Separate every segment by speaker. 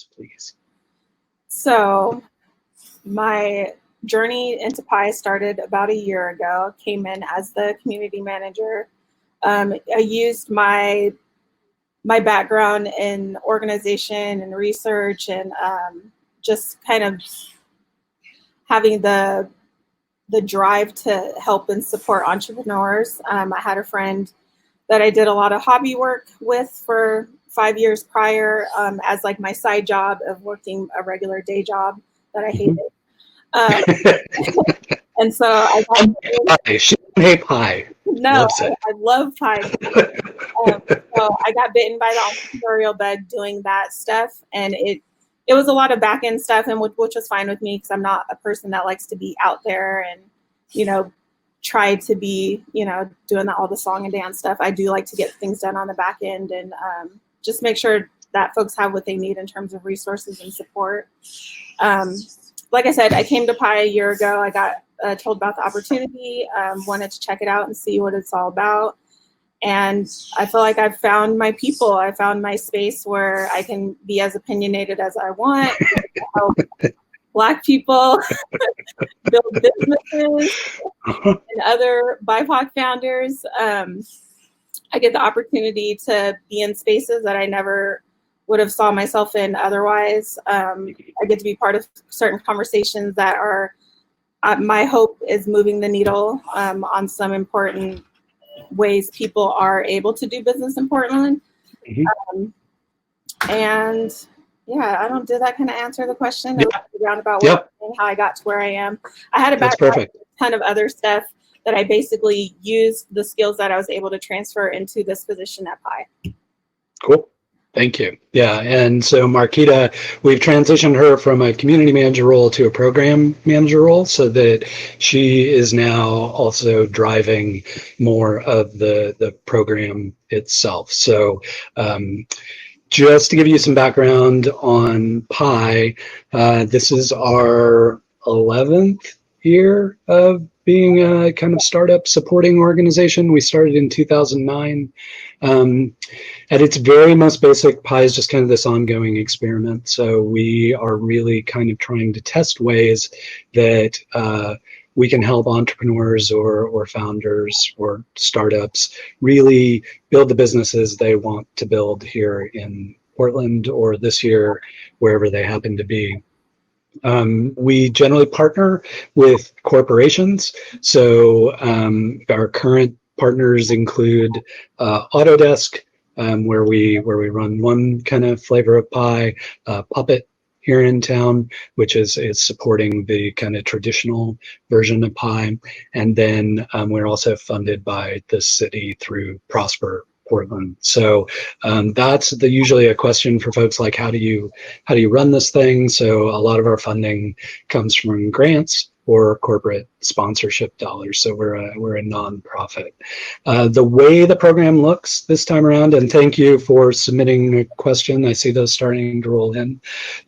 Speaker 1: please.
Speaker 2: So my journey into Pi started about a year ago. Came in as the community manager. I used my background in organization and research, and just kind of having the drive to help and support entrepreneurs. I had a friend that I did a lot of hobby work with for 5 years prior, as like my side job of working a regular day job that I hated. And so I
Speaker 1: hate pie.
Speaker 2: No, I love pie. So I got bitten by the entrepreneurial bug doing that stuff, and it was a lot of back end stuff, and which was fine with me because I'm not a person that likes to be out there and try to be doing all the song and dance stuff. I do like to get things done on the back end and just make sure that folks have what they need in terms of resources and support. Like I said, I came to Pi a year ago. I got told about the opportunity, wanted to check it out and see what it's all about. And I feel like I've found my people. I found my space where I can be as opinionated as I want, help Black people build businesses and other BIPOC founders. I get the opportunity to be in spaces that I never would have saw myself in otherwise. I get to be part of certain conversations that are, my hope is moving the needle on some important ways people are able to do business in Portland. And yeah, did that kind of answer the question?
Speaker 1: Yep.
Speaker 2: Roundabout way and how I got to where I am. I had a ton of other stuff that I basically used the skills that I was able to transfer into this position at Pi.
Speaker 1: Cool. Thank you. Yeah, and so Marquita, we've transitioned her from a community manager role to a program manager role so that she is now also driving more of the program itself. So just to give you some background on Pi, this is our 11th year of being a kind of startup supporting organization. We started in 2009. At its very most basic, Pi is just kind of this ongoing experiment. So we are really kind of trying to test ways that we can help entrepreneurs or founders or startups really build the businesses they want to build here in Portland or this year, wherever they happen to be. We generally partner with corporations. So our current partners include Autodesk, where we run one kind of flavor of Pi, Puppet here in town, which is supporting the kind of traditional version of Pi. And then we're also funded by the city through Prosper Portland. So that's usually a question for folks like, how do you run this thing? So a lot of our funding comes from grants or corporate sponsorship dollars. So we're a nonprofit. The way the program looks this time around, and thank you for submitting a question. I see those starting to roll in.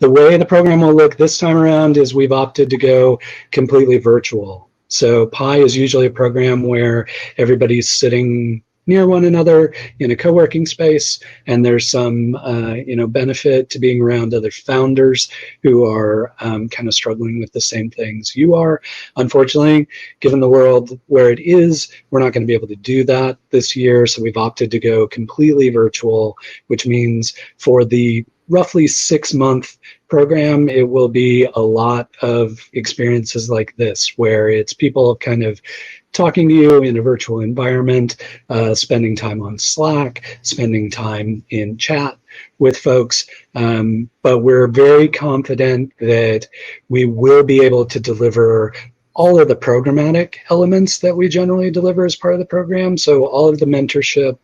Speaker 1: The way the program will look this time around is we've opted to go completely virtual. So Pi is usually a program where everybody's sitting near one another in a co-working space, and there's some benefit to being around other founders who are kind of struggling with the same things you are. Unfortunately, given the world where it is, we're not going to be able to do that this year, so we've opted to go completely virtual, which means for the roughly 6-month program, it will be a lot of experiences like this, where it's people kind of talking to you in a virtual environment, spending time on Slack, spending time in chat with folks. But we're very confident that we will be able to deliver all of the programmatic elements that we generally deliver as part of the program. So all of the mentorship,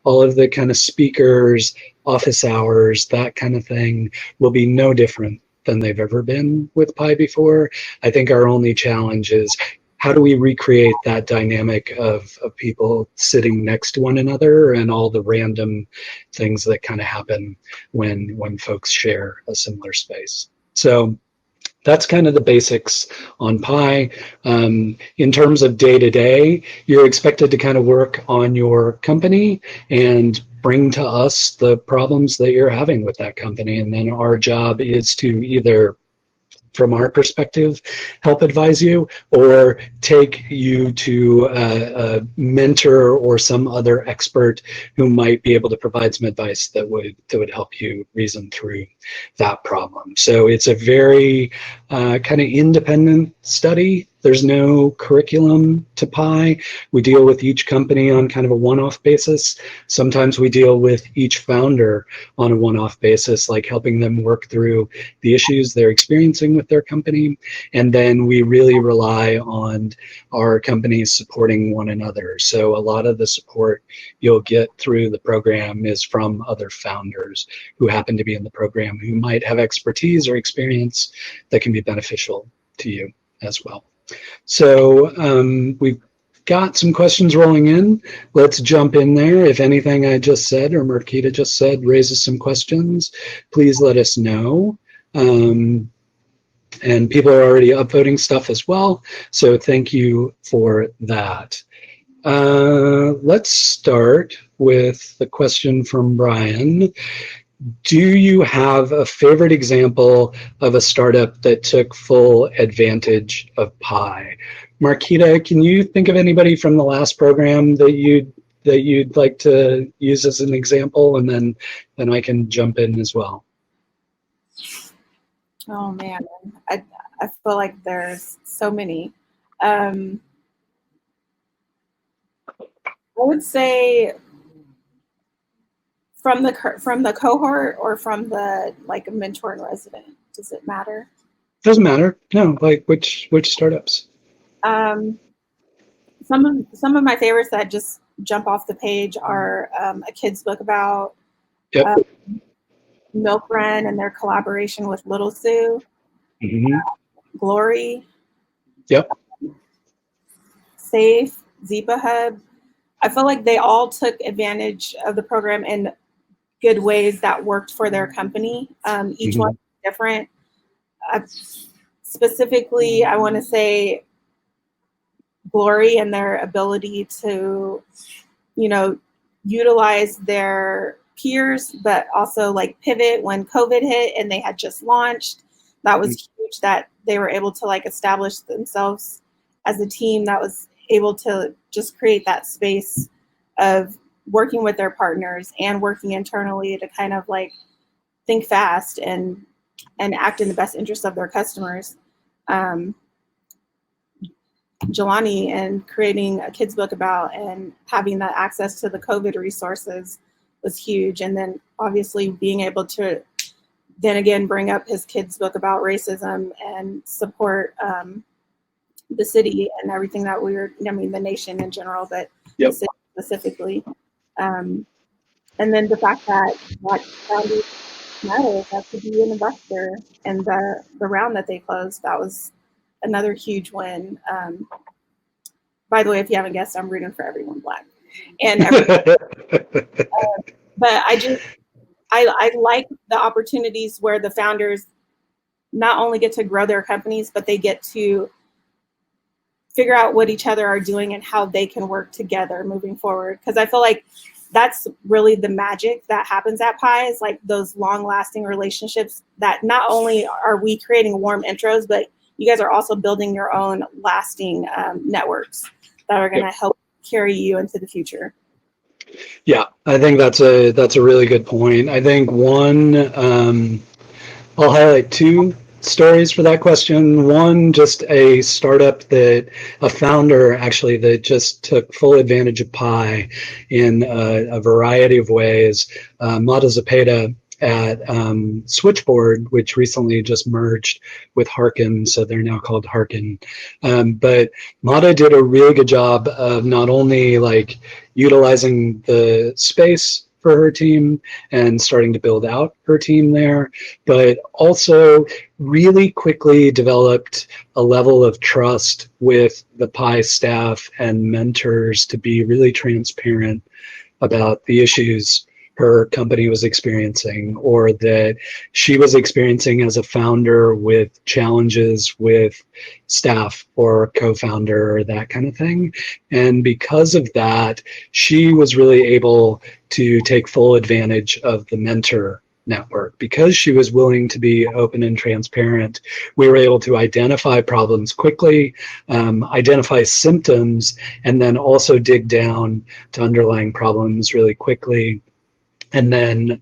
Speaker 1: all of the kind of speakers, office hours, that kind of thing will be no different than they've ever been with Pi before. I think our only challenge is, how do we recreate that dynamic of people sitting next to one another and all the random things that kind of happen when folks share a similar space? So that's kind of the basics on Pi. In terms of day-to-day, you're expected to kind of work on your company and bring to us the problems that you're having with that company. And then our job is to either, from our perspective, help advise you or take you to a mentor or some other expert who might be able to provide some advice that would help you reason through that problem. So it's a very kind of independent study. There's no curriculum to Pi. We deal with each company on kind of a one-off basis. Sometimes we deal with each founder on a one-off basis, like helping them work through the issues they're experiencing with their company. And then we really rely on our companies supporting one another. So a lot of the support you'll get through the program is from other founders who happen to be in the program who might have expertise or experience that can be beneficial to you as well. So we've got some questions rolling in. Let's jump in there. If anything I just said or Marquita just said raises some questions, please let us know. And people are already upvoting stuff as well, so thank you for that. Let's start with the question from Brian. Do you have a favorite example of a startup that took full advantage of Pi? Marquita, can you think of anybody from the last program that you'd like to use as an example, and then I can jump in as well?
Speaker 2: Oh man, I feel like there's so many. I would say from the cohort or from the like mentor and resident. Does it matter?
Speaker 1: Doesn't matter. No, like which startups?
Speaker 2: Some of my favorites that just jump off the page are a kid's book about Milk Run and their collaboration with Little Sue. Glory.
Speaker 1: Yep.
Speaker 2: Safe, Zipa Hub. I feel like they all took advantage of the program in good ways that worked for their company. Each one different. Specifically, I want to say Glory and their ability to, utilize their peers, but also like pivot when COVID hit and they had just launched. That was huge that they were able to like establish themselves as a team that was able to just create that space of working with their partners and working internally to kind of like think fast and act in the best interest of their customers. Jelani and creating a kid's book about and having that access to the COVID resources was huge. And then obviously being able to then again bring up his kid's book about racism and support the city and everything that the nation in general, but the city specifically. And then the fact that Black founders matter, that to be an investor and the round that they closed, that was another huge win. By the way, if you haven't guessed, I'm rooting for everyone Black. And but I like the opportunities where the founders not only get to grow their companies, but they get to figure out what each other are doing and how they can work together moving forward. Because I feel like that's really the magic that happens at Pi, is like those long-lasting relationships that not only are we creating warm intros, but you guys are also building your own lasting networks that are going to help carry you into the future.
Speaker 1: Yeah, I think that's a really good point. I think one, I'll highlight two stories for that question. One, just a startup that a founder actually that just took full advantage of Pi in a variety of ways. Mata Zepeda at Switchboard, which recently just merged with Harkin, so they're now called Harkin. But Mata did a really good job of not only like utilizing the space for her team and starting to build out her team there, but also really quickly developed a level of trust with the Pi staff and mentors to be really transparent about the issues her company was experiencing, or that she was experiencing as a founder with challenges with staff or co-founder or that kind of thing. And because of that, she was really able to take full advantage of the mentor network. Because she was willing to be open and transparent, we were able to identify problems quickly, identify symptoms, and then also dig down to underlying problems really quickly, and then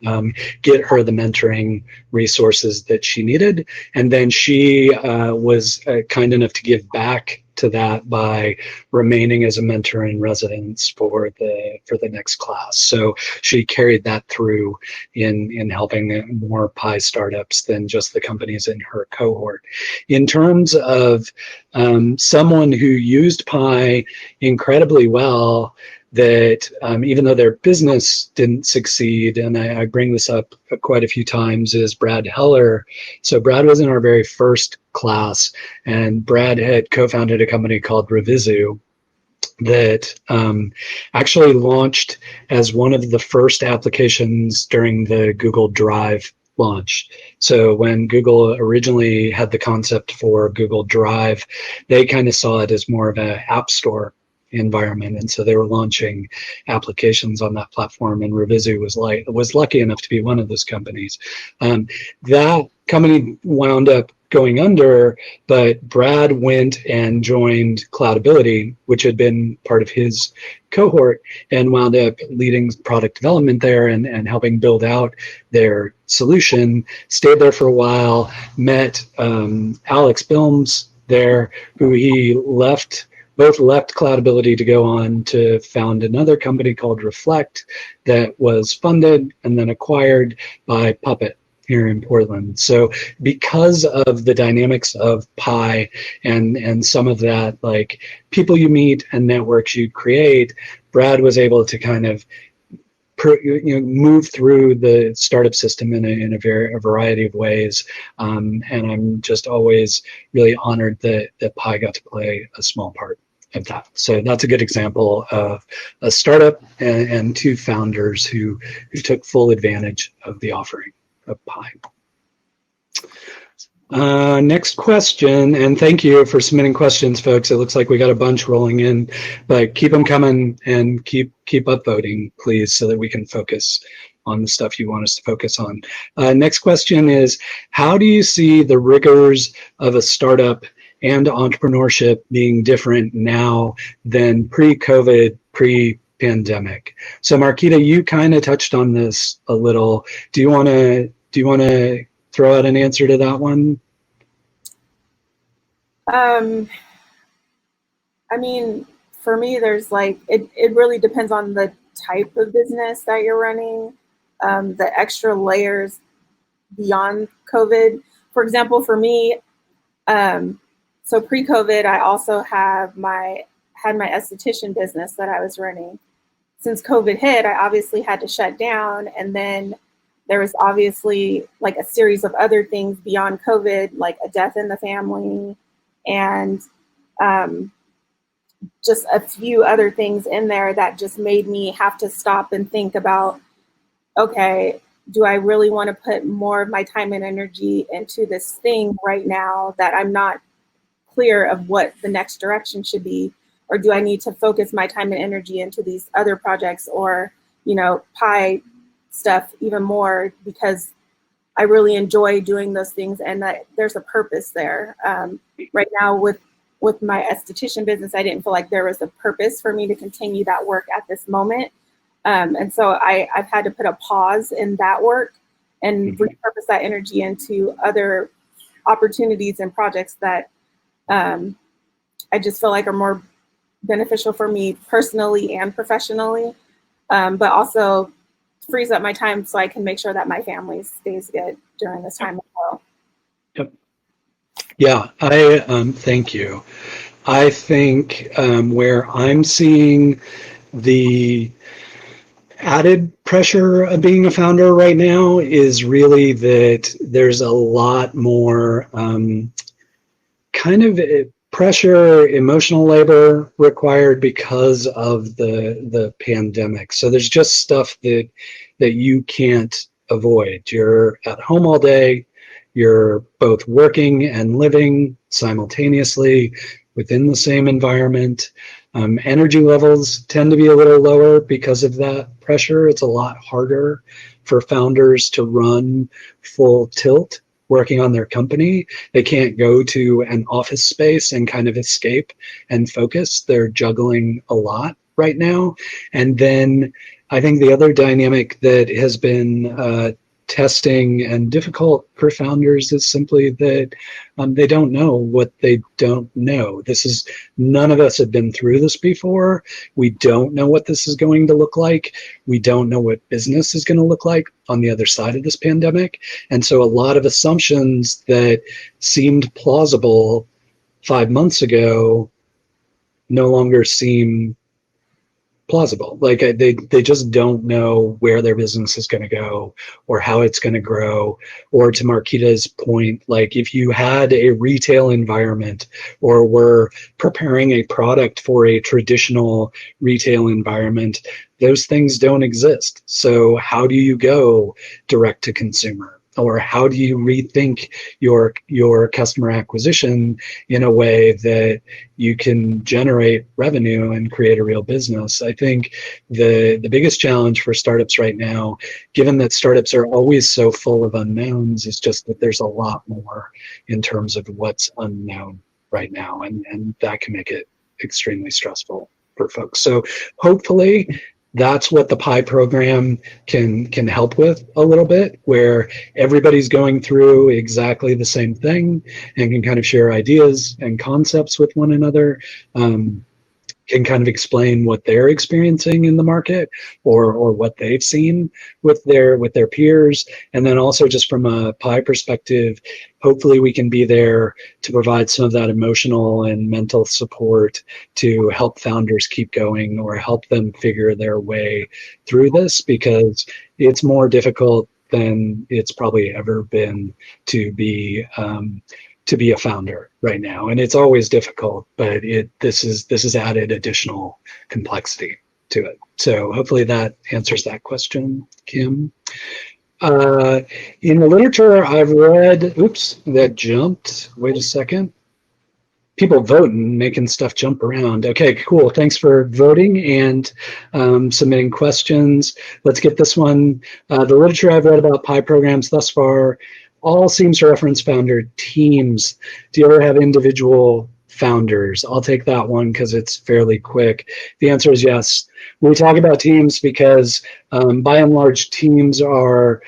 Speaker 1: get her the mentoring resources that she needed. And then she was kind enough to give back to that by remaining as a mentor in residence for the next class. So she carried that through in helping more Pi startups than just the companies in her cohort. In terms of someone who used Pi incredibly well, that even though their business didn't succeed, and I bring this up quite a few times, is Brad Heller. So Brad was in our very first class, and Brad had co-founded a company called Revizu that actually launched as one of the first applications during the Google Drive launch. So when Google originally had the concept for Google Drive, they kind of saw it as more of an app store environment, and so they were launching applications on that platform, and Revizu was lucky enough to be one of those companies. That company wound up going under, but Brad went and joined Cloudability, which had been part of his cohort, and wound up leading product development there and helping build out their solution. Stayed there for a while, met Alex Bilmes there, who he both left Cloudability to go on to found another company called Reflect that was funded and then acquired by Puppet here in Portland. So because of the dynamics of Pi and some of that, like people you meet and networks you create, Brad was able to kind of move through the startup system in a variety of ways, and I'm just always really honored that Pi got to play a small part of that. So that's a good example of a startup and two founders who took full advantage of the offering of Pi. Next question, and thank you for submitting questions, folks. It looks like we got a bunch rolling in, but keep them coming and keep upvoting, please, so that we can focus on the stuff you want us to focus on. Next question is, how do you see the rigors of a startup and entrepreneurship being different now than pre-COVID, pre-pandemic? So Marquita, you kind of touched on this a little. Do you want to throw out an answer to that one?
Speaker 2: I mean, for me, there's like, it really depends on the type of business that you're running, the extra layers beyond COVID. For example, for me, so pre-COVID, I also had my esthetician business that I was running. Since COVID hit, I obviously had to shut down, and then there was obviously like a series of other things beyond COVID, like a death in the family, and just a few other things in there that just made me have to stop and think about, okay, do I really want to put more of my time and energy into this thing right now that I'm not clear of what the next direction should be? Or do I need to focus my time and energy into these other projects or, Pi stuff even more, because I really enjoy doing those things and that there's a purpose there. Right now with my esthetician business, I didn't feel like there was a purpose for me to continue that work at this moment. And so I've had to put a pause in that work and repurpose that energy into other opportunities and projects that I just feel like are more beneficial for me personally and professionally, but also frees up my time so I can make sure that my family stays good during this time as well.
Speaker 1: Yep. Yeah, thank you. I think where I'm seeing the added pressure of being a founder right now is really that there's a lot more kind of pressure, emotional labor required because of the pandemic. So there's just stuff that that you can't avoid. You're at home all day. You're both working and living simultaneously within the same environment. Energy levels tend to be a little lower because of that pressure. It's a lot harder for founders to run full tilt working on their company. They can't go to an office space and kind of escape and focus. They're juggling a lot right now. And then I think the other dynamic that has been testing and difficult for founders is simply that they don't know what they don't know. None of us have been through this before. We don't know what this is going to look like. We don't know what business is going to look like on the other side of this pandemic. And so a lot of assumptions that seemed plausible 5 months ago no longer seem plausible. Like they just don't know where their business is going to go or how it's going to grow. Or to Marquita's point, like if you had a retail environment or were preparing a product for a traditional retail environment, those things don't exist. So how do you go direct to consumer? Or how do you rethink your customer acquisition in a way that you can generate revenue and create a real business? I think the biggest challenge for startups right now, given that startups are always so full of unknowns, is just that there's a lot more in terms of what's unknown right now, and that can make it extremely stressful for folks. So hopefully that's what the PI program can help with a little bit, where everybody's going through exactly the same thing and can kind of share ideas and concepts with one another. Can kind of explain what they're experiencing in the market or what they've seen with their peers. And then also just from a PI perspective, hopefully we can be there to provide some of that emotional and mental support to help founders keep going or help them figure their way through this, because it's more difficult than it's probably ever been to be a founder right now, and it's always difficult, but this has added additional complexity to it. So hopefully that answers that question, Kim. In the literature I've read, oops, that jumped. Wait a second. People voting, making stuff jump around. Okay, cool. Thanks for voting and submitting questions. Let's get this one. The literature I've read about PI programs thus far all seems to reference founder teams. Do you ever have individual founders? I'll take that one because it's fairly quick. The answer is yes. We talk about teams because by and large, teams are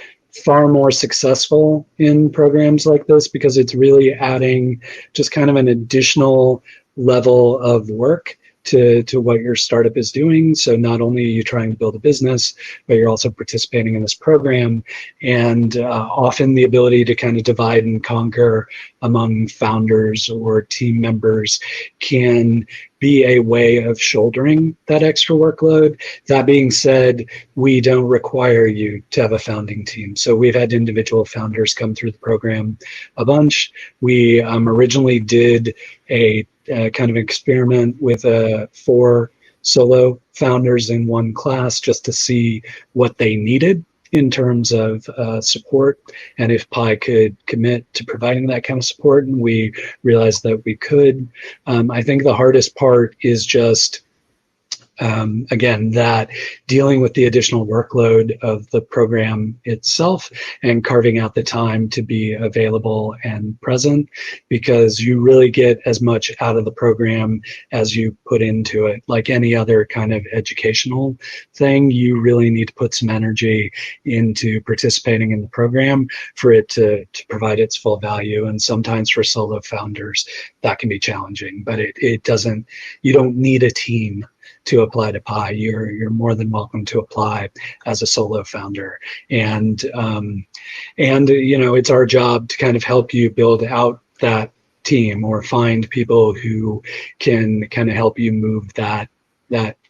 Speaker 1: far more successful in programs like this because it's really adding just kind of an additional level of work to what your startup is doing. So not only are you trying to build a business, but you're also participating in this program. And often the ability to kind of divide and conquer among founders or team members can be a way of shouldering that extra workload. That being said, we don't require you to have a founding team. So we've had individual founders come through the program a bunch. We originally did a kind of experiment with 4 solo founders in one class just to see what they needed in terms of support and if PI could commit to providing that kind of support, and we realized that we could. I think the hardest part is just again, that dealing with the additional workload of the program itself and carving out the time to be available and present, because you really get as much out of the program as you put into it. Like any other kind of educational thing, you really need to put some energy into participating in the program for it to provide its full value. And sometimes for solo founders, that can be challenging, but it doesn't, you don't need a team to apply to PI. You're more than welcome to apply as a solo founder, and you know, it's our job to kind of help you build out that team or find people who can kind of help you move that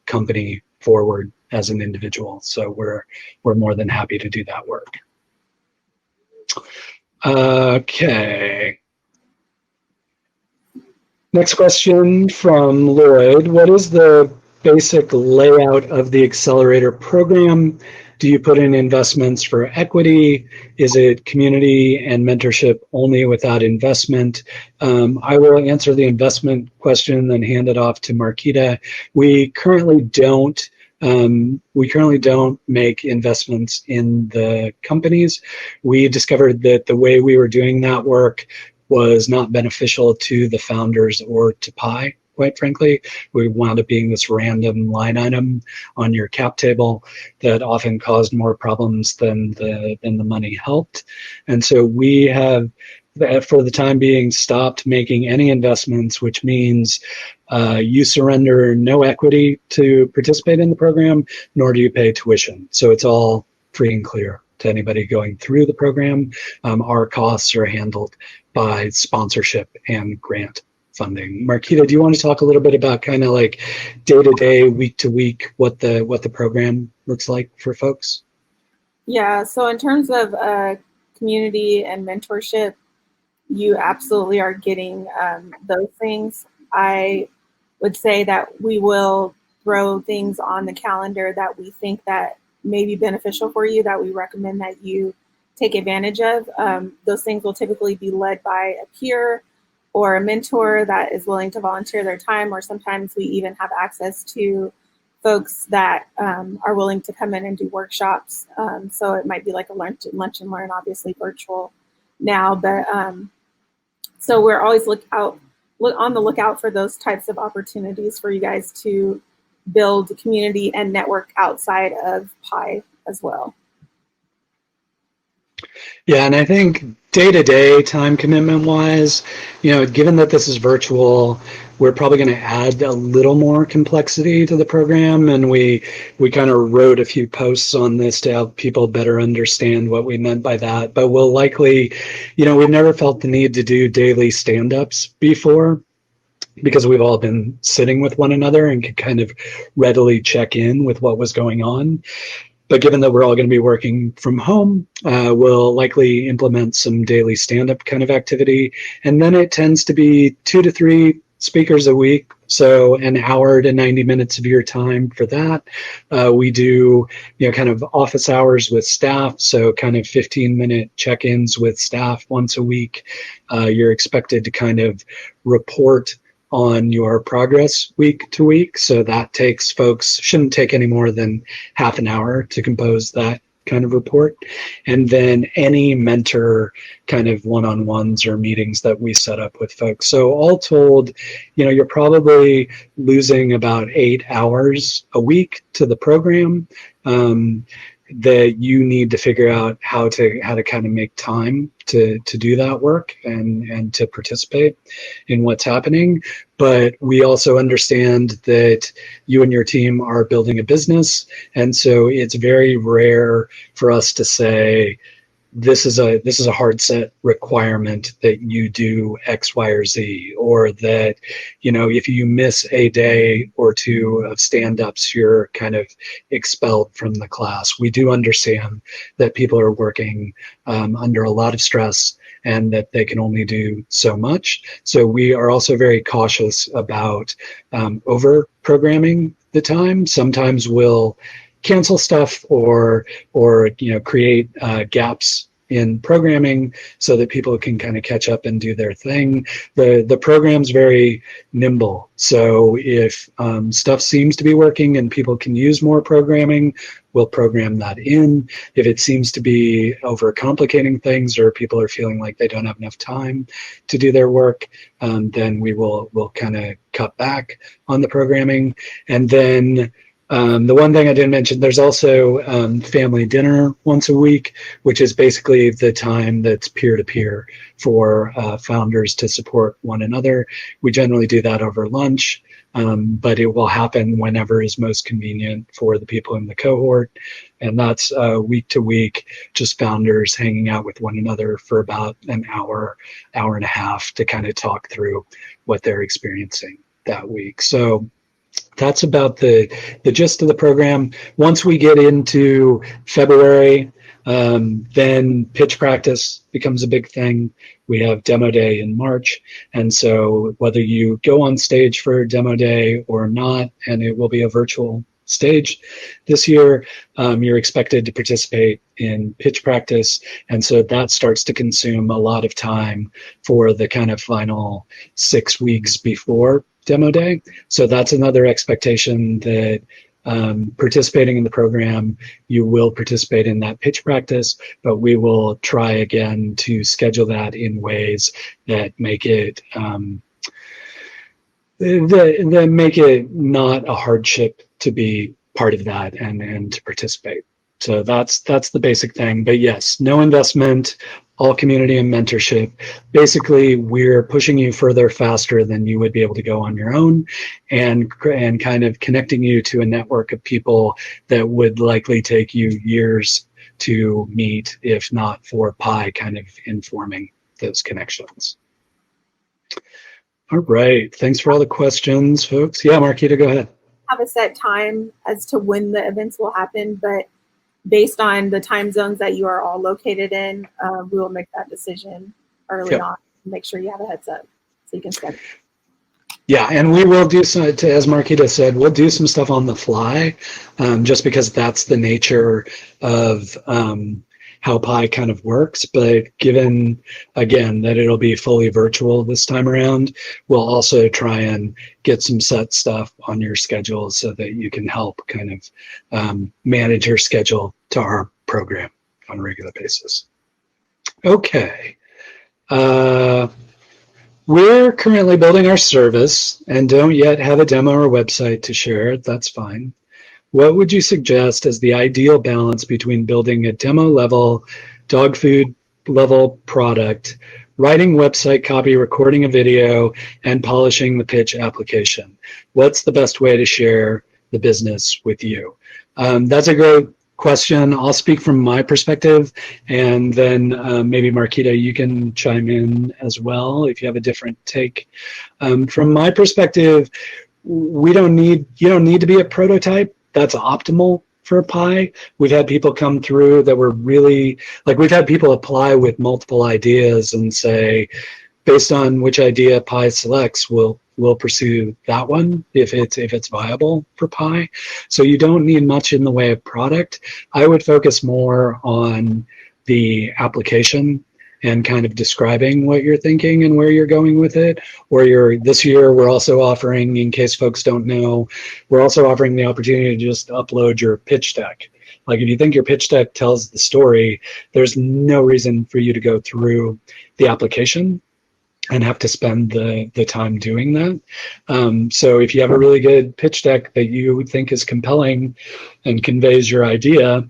Speaker 1: company forward as an individual. So we're more than happy to do that work. Okay. Next question from Lloyd. What is the basic layout of the accelerator program? Do you put in investments for equity? Is it community and mentorship only without investment? I will answer the investment question, then hand it off to Marquita. We currently don't make investments in the companies. We discovered that the way we were doing that work was not beneficial to the founders or to Pi. Quite frankly, we wound up being this random line item on your cap table that often caused more problems than the money helped. And so we have, for the time being, stopped making any investments, which means you surrender no equity to participate in the program, nor do you pay tuition. So it's all free and clear to anybody going through the program. Our costs are handled by sponsorship and grant funding. Marquita, do you want to talk a little bit about kind of like day-to-day, week-to-week, what the program looks like for folks?
Speaker 2: Yeah, so in terms of community and mentorship, you absolutely are getting those things. I would say that we will throw things on the calendar that we think that may be beneficial for you, that we recommend that you take advantage of. Those things will typically be led by a peer or a mentor that is willing to volunteer their time, or sometimes we even have access to folks that are willing to come in and do workshops. So it might be like a lunch and learn, obviously virtual now, but so we're always on the lookout for those types of opportunities for you guys to build community and network outside of Pi as well.
Speaker 1: Yeah, and I think day-to-day time commitment wise, given that this is virtual, we're probably going to add a little more complexity to the program, and we kind of wrote a few posts on this to help people better understand what we meant by that. But we'll likely, we've never felt the need to do daily stand-ups before, because we've all been sitting with one another and could kind of readily check in with what was going on. But given that we're all going to be working from home, we'll likely implement some daily stand-up kind of activity. And then it tends to be 2 to 3 speakers a week, so an hour to 90 minutes of your time for that. We do, kind of office hours with staff, so kind of 15-minute check-ins with staff once a week. You're expected to kind of report on your progress week to week. So that shouldn't take any more than half an hour to compose that kind of report. And then any mentor kind of one-on-ones or meetings that we set up with folks. So all told, you're probably losing about 8 hours a week to the program. That you need to figure out how to kind of make time to do that work and to participate in what's happening. But we also understand that you and your team are building a business, and so it's very rare for us to say, this is a hard set requirement that you do X, Y, or Z, or that, if you miss a day or two of stand-ups, you're kind of expelled from the class. We do understand that people are working under a lot of stress and that they can only do so much. So we are also very cautious about over programming the time. Sometimes we'll cancel stuff or create gaps in programming so that people can kind of catch up and do their thing. The program's very nimble. So if stuff seems to be working and people can use more programming, we'll program that in. If it seems to be overcomplicating things or people are feeling like they don't have enough time to do their work, then we'll kind of cut back on the programming. And then the one thing I didn't mention, there's also family dinner once a week, which is basically the time that's peer-to-peer for founders to support one another. We generally do that over lunch, but it will happen whenever is most convenient for the people in the cohort. And that's week to week, just founders hanging out with one another for about an hour and a half to kind of talk through what they're experiencing that week. So that's about the gist of the program. Once we get into February, then pitch practice becomes a big thing. We have demo day in March. And so whether you go on stage for demo day or not, and it will be a virtual stage this year. You're expected to participate in pitch practice, and so that starts to consume a lot of time for the kind of final 6 weeks before demo day. So that's another expectation, that participating in the program, you will participate in that pitch practice, but we will try again to schedule that in ways that make it that make it not a hardship to be part of that and to participate. So that's the basic thing. But yes, no investment, all community and mentorship. Basically, we're pushing you further, faster than you would be able to go on your own, and kind of connecting you to a network of people that would likely take you years to meet, if not for Pi kind of informing those connections. All right. Thanks for all the questions, folks. Yeah, Marquita, go ahead.
Speaker 2: Have a set time as to when the events will happen, but based on the time zones that you are all located in, we will make that decision early on. Make sure you have a heads up so you can schedule.
Speaker 1: Yeah, and we will do some, as Marquita said, we'll do some stuff on the fly, just because that's the nature of how Pi kind of works. But given, again, that it'll be fully virtual this time around, we'll also try and get some set stuff on your schedule so that you can help kind of manage your schedule to our program on a regular basis. Okay. We're currently building our service and don't yet have a demo or website to share. That's fine. What would you suggest as the ideal balance between building a demo level, dog food level product, writing website copy, recording a video, and polishing the pitch application? What's the best way to share the business with you? That's a great question. I'll speak from my perspective, and then maybe Marquita, you can chime in as well if you have a different take. From my perspective, you don't need to be a prototype. That's optimal for Pi. We've had people come through that were really, like, we've had people apply with multiple ideas and say, based on which idea Pi selects, we'll pursue that one if it's viable for Pi. So you don't need much in the way of product. I would focus more on the application and kind of describing what you're thinking and where you're going with it. Or this year, we're also offering, in case folks don't know, we're also offering the opportunity to just upload your pitch deck. Like, if you think your pitch deck tells the story, there's no reason for you to go through the application and have to spend the time doing that. So if you have a really good pitch deck that you think is compelling and conveys your idea,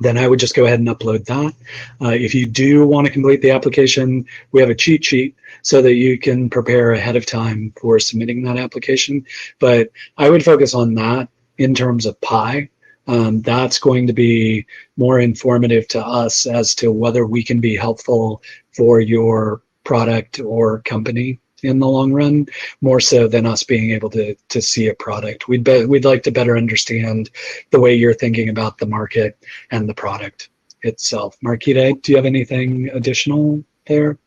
Speaker 1: then I would just go ahead and upload that. If you do want to complete the application, we have a cheat sheet so that you can prepare ahead of time for submitting that application. But I would focus on that in terms of Pi. That's going to be more informative to us as to whether we can be helpful for your product or company in the long run, more so than us being able to see a product. We'd like to better understand the way you're thinking about the market and the product itself. Marquita, do you have anything additional there?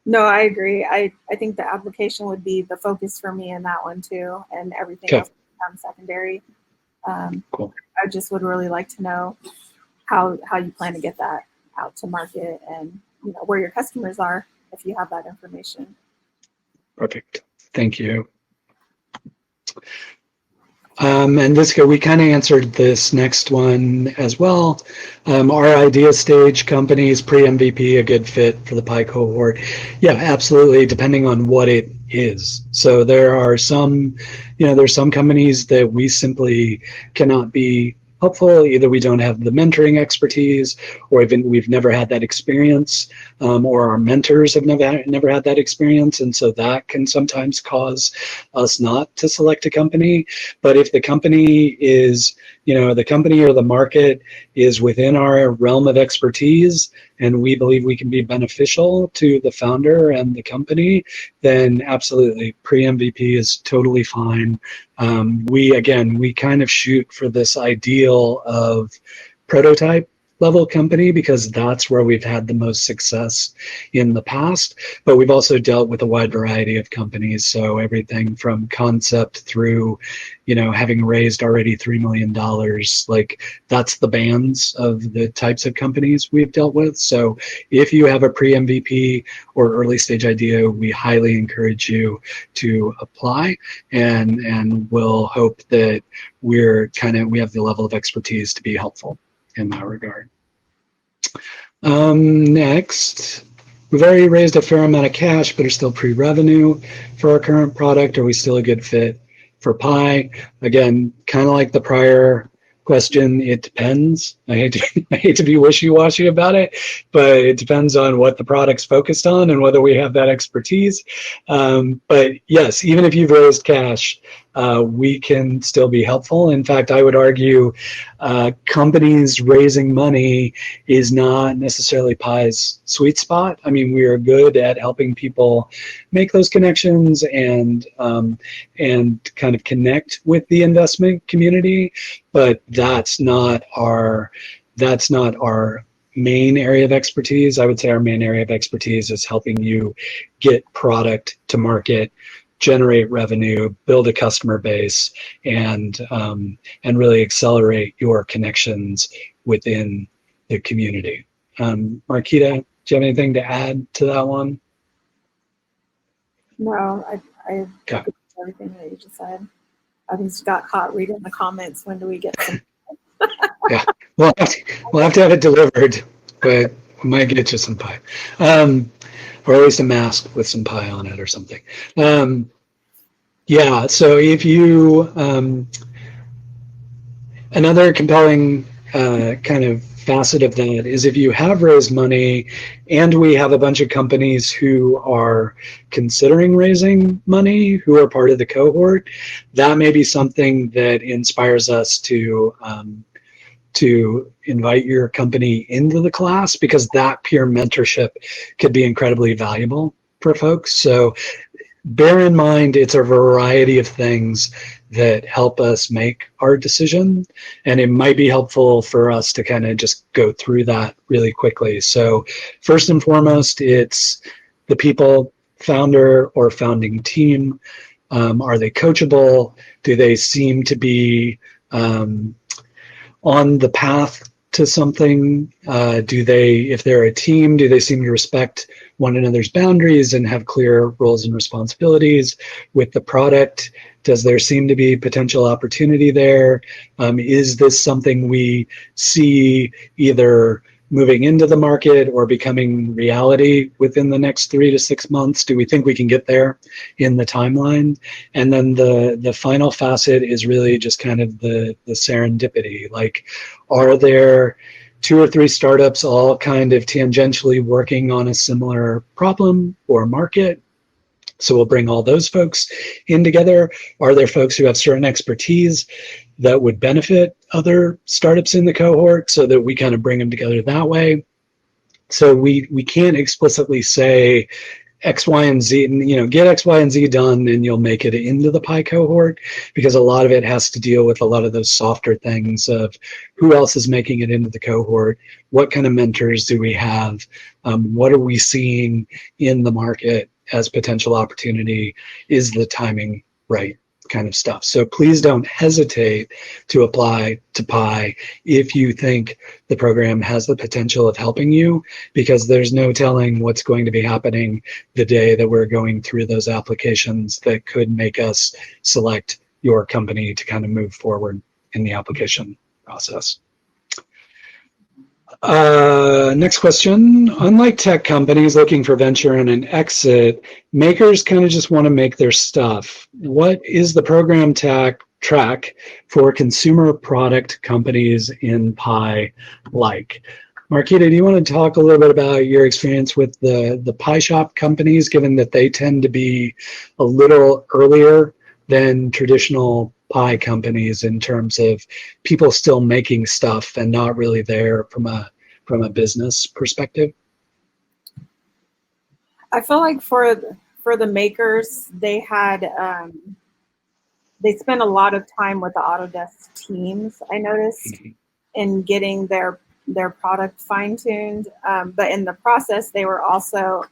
Speaker 2: No, I agree. I think the application would be the focus for me in that one too, and everything else becomes secondary.
Speaker 1: Cool.
Speaker 2: I just would really like to know how you plan to get that out to market, and where your customers are, if you have that information.
Speaker 1: Perfect. Thank you. And we kind of answered this next one as well. Are idea stage companies, PreMvp, a good fit for the Pi cohort? Yeah, absolutely, depending on what it is. So there are some, there's some companies that we simply cannot be helpful. Either we don't have the mentoring expertise, or even we've never had that experience, or our mentors have never had that experience, and so that can sometimes cause us not to select a company. But if the company is, the company or the market is within our realm of expertise, and we believe we can be beneficial to the founder and the company, then absolutely, PreMvp is totally fine. We kind of shoot for this ideal of prototype level company because that's where we've had the most success in the past. But we've also dealt with a wide variety of companies. So everything from concept through, having raised already $3 million, like that's the bands of the types of companies we've dealt with. So if you have a pre-MVP or early stage idea, we highly encourage you to apply, and we'll hope that we have the level of expertise to be helpful in that regard. Next, we've already raised a fair amount of cash, but are still pre-revenue for our current product. Are we still a good fit for Pi? Again, kind of like the prior question, it depends. I hate to be wishy-washy about it, but it depends on what the product's focused on and whether we have that expertise. But yes, even if you've raised cash, we can still be helpful. In fact, I would argue companies raising money is not necessarily Pi's sweet spot. I mean, we are good at helping people make those connections and kind of connect with the investment community, but that's not our main area of expertise. I would say our main area of expertise is helping you get product to market, generate revenue, build a customer base, and really accelerate your connections within the community. Marquita, do you have anything to add to that one?
Speaker 2: No, I
Speaker 1: Okay.
Speaker 2: agree with everything that you just said. I just got caught reading the comments. When do we get some?
Speaker 1: Yeah, we'll have to have it delivered, but we might get you some pie, or at least a mask with some pie on it or something. Yeah, so if you, another compelling kind of facet of that is if you have raised money and we have a bunch of companies who are considering raising money, who are part of the cohort, that may be something that inspires us to invite your company into the class, because that peer mentorship could be incredibly valuable for folks. So bear in mind, it's a variety of things that help us make our decision, and it might be helpful for us to kind of just go through that really quickly. So first and foremost, it's the people, founder or founding team. Are they coachable? Do they seem to be on the path to something? If they're a team, do they seem to respect one another's boundaries and have clear roles and responsibilities with the product? Does there seem to be potential opportunity there? Is this something we see either moving into the market or becoming reality within the next 3 to 6 months? Do we think we can get there in the timeline? And then the final facet is really just kind of the serendipity. Like, are there 2 or 3 startups all kind of tangentially working on a similar problem or market? So we'll bring all those folks in together. Are there folks who have certain expertise that would benefit other startups in the cohort, so that we kind of bring them together that way? So we can't explicitly say X, Y, and Z, get X, Y, and Z done and you'll make it into the Pi cohort, because a lot of it has to deal with a lot of those softer things of who else is making it into the cohort, what kind of mentors do we have, what are we seeing in the market as potential opportunity, is the timing right, kind of stuff. So please don't hesitate to apply to Pi if you think the program has the potential of helping you, because there's no telling what's going to be happening the day that we're going through those applications that could make us select your company to kind of move forward in the application process. Next question. Unlike tech companies looking for venture and an exit, makers kind of just want to make their stuff. What is the program track for consumer product companies in Pi like? Marquita, do you want to talk a little bit about your experience with the Pi shop companies, given that they tend to be a little earlier than traditional Pi companies in terms of people still making stuff and not really there from a business perspective?
Speaker 2: I feel like for the makers, they had they spent a lot of time with the Autodesk teams, I noticed, in getting their their product fine-tuned. But in the process, they were also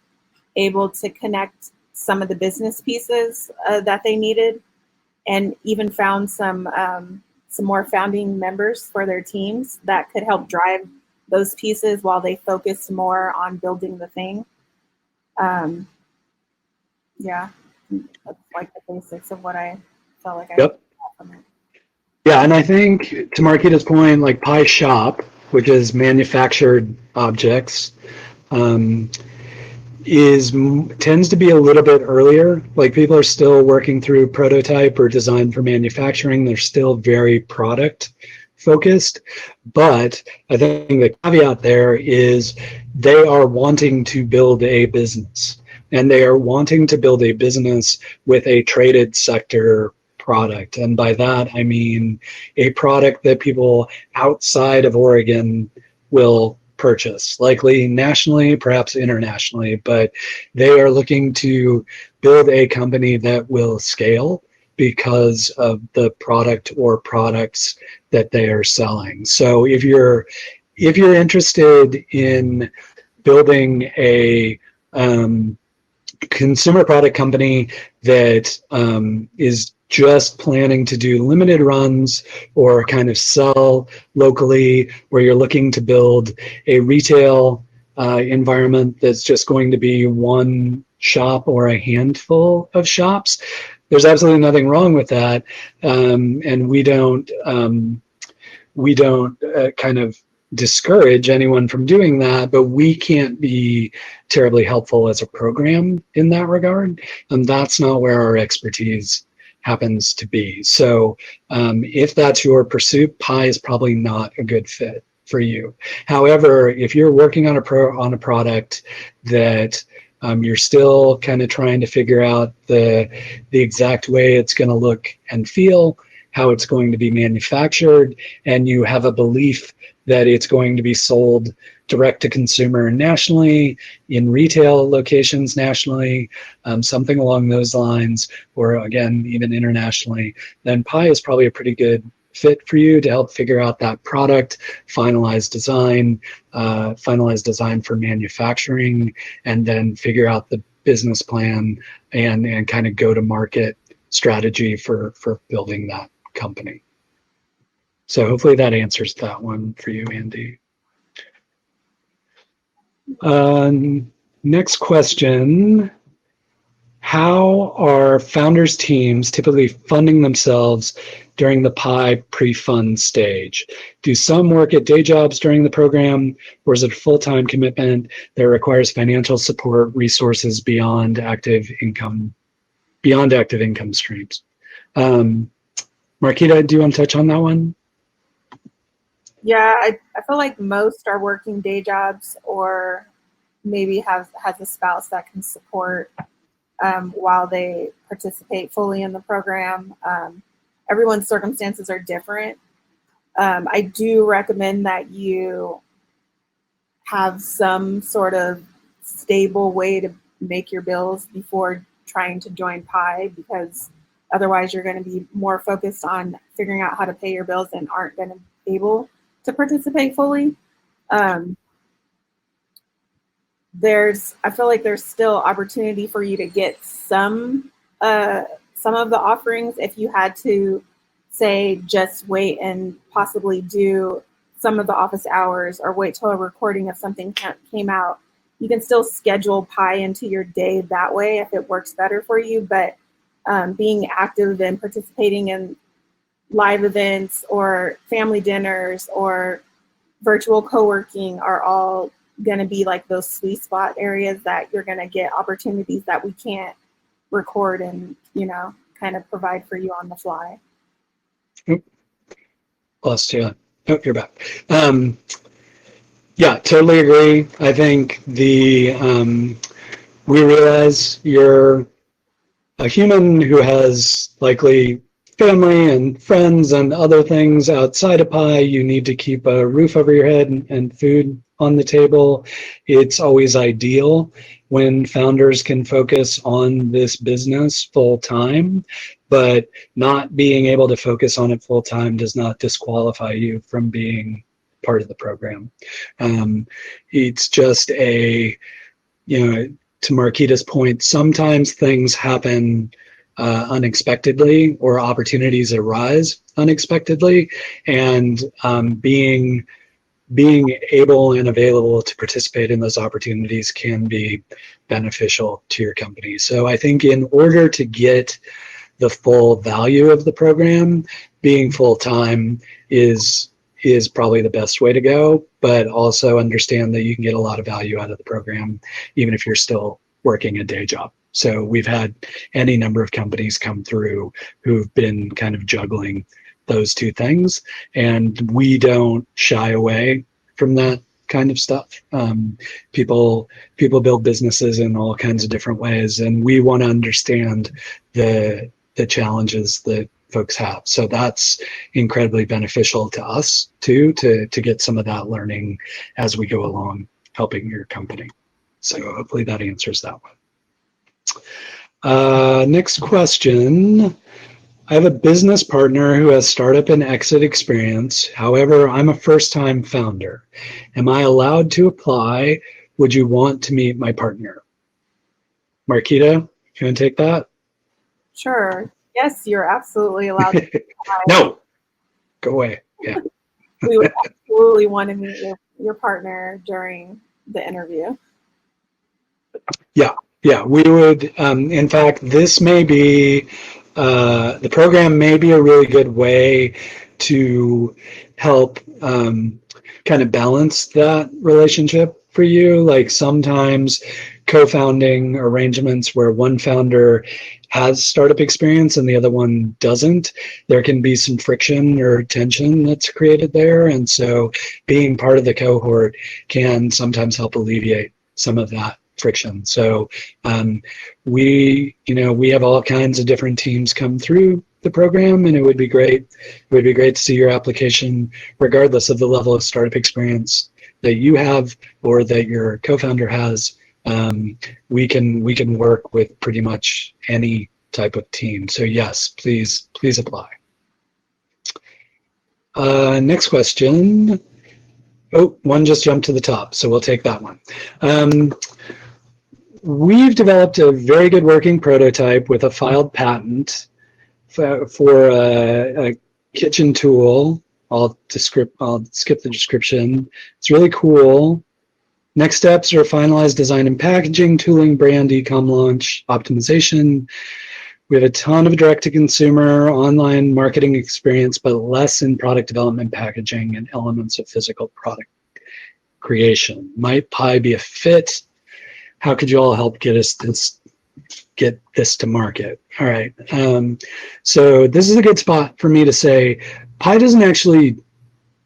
Speaker 2: able to connect some of the business pieces that they needed, and even found some more founding members for their teams that could help drive those pieces while they focused more on building the thing. Yeah, that's like the basics of what I felt like I got from it.
Speaker 1: Yeah, and I think to Marquita's point, like Pi Shop, which is manufactured objects, tends to be a little bit earlier. Like people are still working through prototype or design for manufacturing. They're still very product focused. But I think the caveat there is they are wanting to build a business, and they are wanting to build a business with a traded sector product. And by that, I mean a product that people outside of Oregon will purchase, likely nationally, perhaps internationally, but they are looking to build a company that will scale because of the product or products that they are selling. So if you're interested in building a consumer product company that is just planning to do limited runs or kind of sell locally, where you're looking to build a retail environment that's just going to be one shop or a handful of shops, there's absolutely nothing wrong with that. And we don't kind of discourage anyone from doing that, but we can't be terribly helpful as a program in that regard. And that's not where our expertise happens to be. So if that's your pursuit, Pi is probably not a good fit for you. However, if you're working on a product that you're still kind of trying to figure out the exact way it's going to look and feel, how it's going to be manufactured, and you have a belief that it's going to be sold direct to consumer nationally, in retail locations nationally, something along those lines, or again, even internationally, then Pi is probably a pretty good fit for you to help figure out that product, finalize design for manufacturing, and then figure out the business plan and kind of go to market strategy for building that company. So hopefully that answers that one for you, Andy. Next question. How are founders' teams typically funding themselves during the Pi pre-fund stage? Do some work at day jobs during the program, or is it a full-time commitment that requires financial support resources beyond active income streams? Marquita, do you want to touch on that one?
Speaker 2: Yeah, I feel like most are working day jobs, or maybe has a spouse that can support while they participate fully in the program. Everyone's circumstances are different. I do recommend that you have some sort of stable way to make your bills before trying to join Pi, because otherwise you're going to be more focused on figuring out how to pay your bills and aren't going to be able to participate fully. I feel like there's still opportunity for you to get some of the offerings if you had to, say, just wait and possibly do some of the office hours or wait till a recording of something came out. You can still schedule Pi into your day that way if it works better for you, but being active and participating in live events or family dinners or virtual co-working are all going to be like those sweet spot areas that you're going to get opportunities that we can't record and, kind of provide for you on the fly.
Speaker 1: Lost you. Oh, you're back. Yeah, totally agree. I think we realize you're a human who has likely family and friends and other things outside of Pi. You need to keep a roof over your head and food on the table. It's always ideal when founders can focus on this business full time, but not being able to focus on it full time does not disqualify you from being part of the program. It's just a, to Marquita's point, sometimes things happen unexpectedly, or opportunities arise unexpectedly, and being able and available to participate in those opportunities can be beneficial to your company. So I think in order to get the full value of the program, being full-time is probably the best way to go, but also understand that you can get a lot of value out of the program even if you're still working a day job. So we've had any number of companies come through who've been kind of juggling those two things, and we don't shy away from that kind of stuff. People build businesses in all kinds of different ways, and we want to understand the challenges that folks have. So that's incredibly beneficial to us too, to get some of that learning as we go along helping your company. So hopefully that answers that one. Next question. I have a business partner who has startup and exit experience. However, I'm a first-time founder. Am I allowed to apply? Would you want to meet my partner? Marquita, you want to take that?
Speaker 2: Sure. Yes, you're absolutely allowed to apply.
Speaker 1: No, go away. Yeah.
Speaker 2: We would absolutely want to meet your partner during the interview.
Speaker 1: Yeah, we would. In fact, this may be, the program may be a really good way to help kind of balance that relationship for you. Like sometimes co-founding arrangements where one founder has startup experience and the other one doesn't, there can be some friction or tension that's created there. And so being part of the cohort can sometimes help alleviate some of that friction. So we have all kinds of different teams come through the program, and it would be great to see your application regardless of the level of startup experience that you have or that your co-founder has. We can work with pretty much any type of team. So yes, please apply. Next question. Oh, one just jumped to the top, so we'll take that one. We've developed a very good working prototype with a filed patent for a kitchen tool. I'll skip the description. It's really cool. Next steps are finalized design and packaging, tooling, brand, e-com launch, optimization. We have a ton of direct-to-consumer online marketing experience, but less in product development, packaging, and elements of physical product creation. Might Pi be a fit? How could you all help get this to market? All right. So this is a good spot for me to say, Pi doesn't actually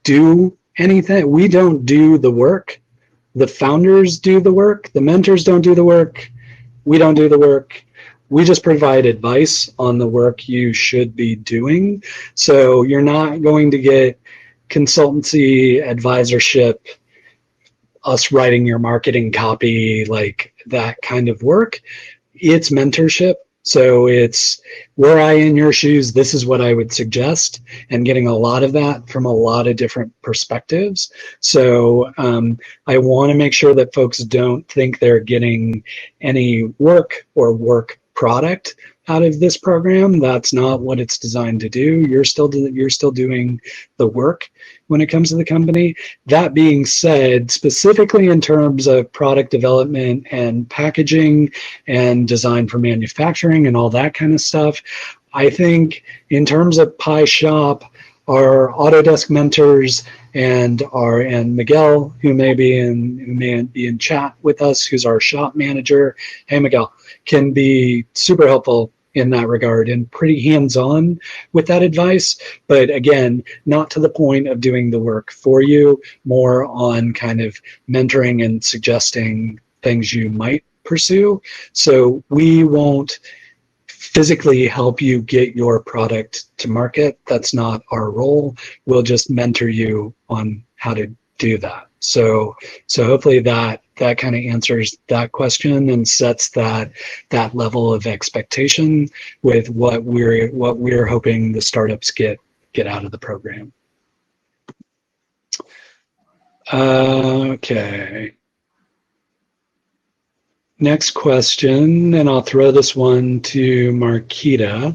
Speaker 1: do anything. We don't do the work. The founders do the work. The mentors don't do the work. We don't do the work. We just provide advice on the work you should be doing. So you're not going to get consultancy, advisorship, us writing your marketing copy, like that kind of work. It's mentorship. So it's, were I in your shoes, this is what I would suggest, and getting a lot of that from a lot of different perspectives. So I want to make sure that folks don't think they're getting any work or work product out of this program. That's not what it's designed to do. You're still doing the work when it comes to the company. That being said, specifically in terms of product development and packaging and design for manufacturing and all that kind of stuff, I think in terms of Pi Shop, our Autodesk mentors and Miguel, who may be in chat with us, who's our shop manager. Hey, Miguel, can be super helpful in that regard and pretty hands-on with that advice. But again, not to the point of doing the work for you, more on kind of mentoring and suggesting things you might pursue. So we won't physically help you get your product to market. That's not our role. We'll just mentor you on how to do that. So hopefully that kind of answers that question and sets that level of expectation with what we're hoping the startups get out of the program. Okay. Next question, and I'll throw this one to Marquita.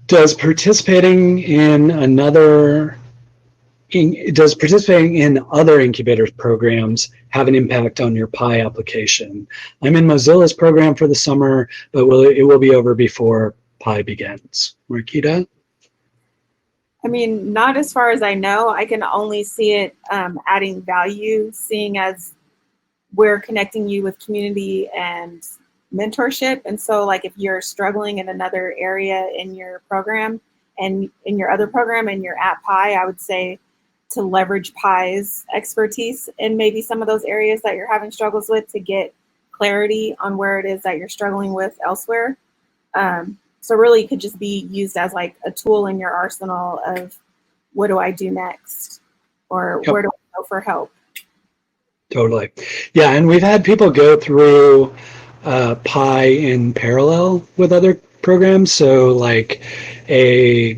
Speaker 1: Does participating in other incubators programs have an impact on your Pi application? I'm in Mozilla's program for the summer, but it will be over before Pi begins. Marquita?
Speaker 2: I mean, not as far as I know. I can only see it adding value, seeing as we're connecting you with community and mentorship. And so like if you're struggling in another area in your program and in your other program and you're at Pi, I would say to leverage Pi's expertise in maybe some of those areas that you're having struggles with to get clarity on where it is that you're struggling with elsewhere. So really it could just be used as like a tool in your arsenal of what do I do next? Or where do I go for help?
Speaker 1: Totally. Yeah, and we've had people go through Pi in parallel with other programs. So like a,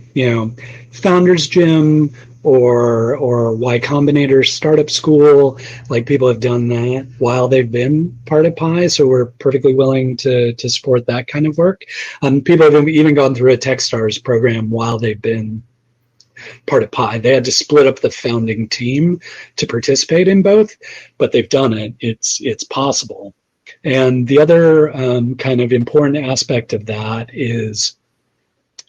Speaker 1: Founders Gym or Y Combinator startup school, like people have done that while they've been part of Pi. So we're perfectly willing to support that kind of work. People have even gone through a Techstars program while they've been part of Pi. They had to split up the founding team to participate in both, but they've done it. It's possible. And the other kind of important aspect of that is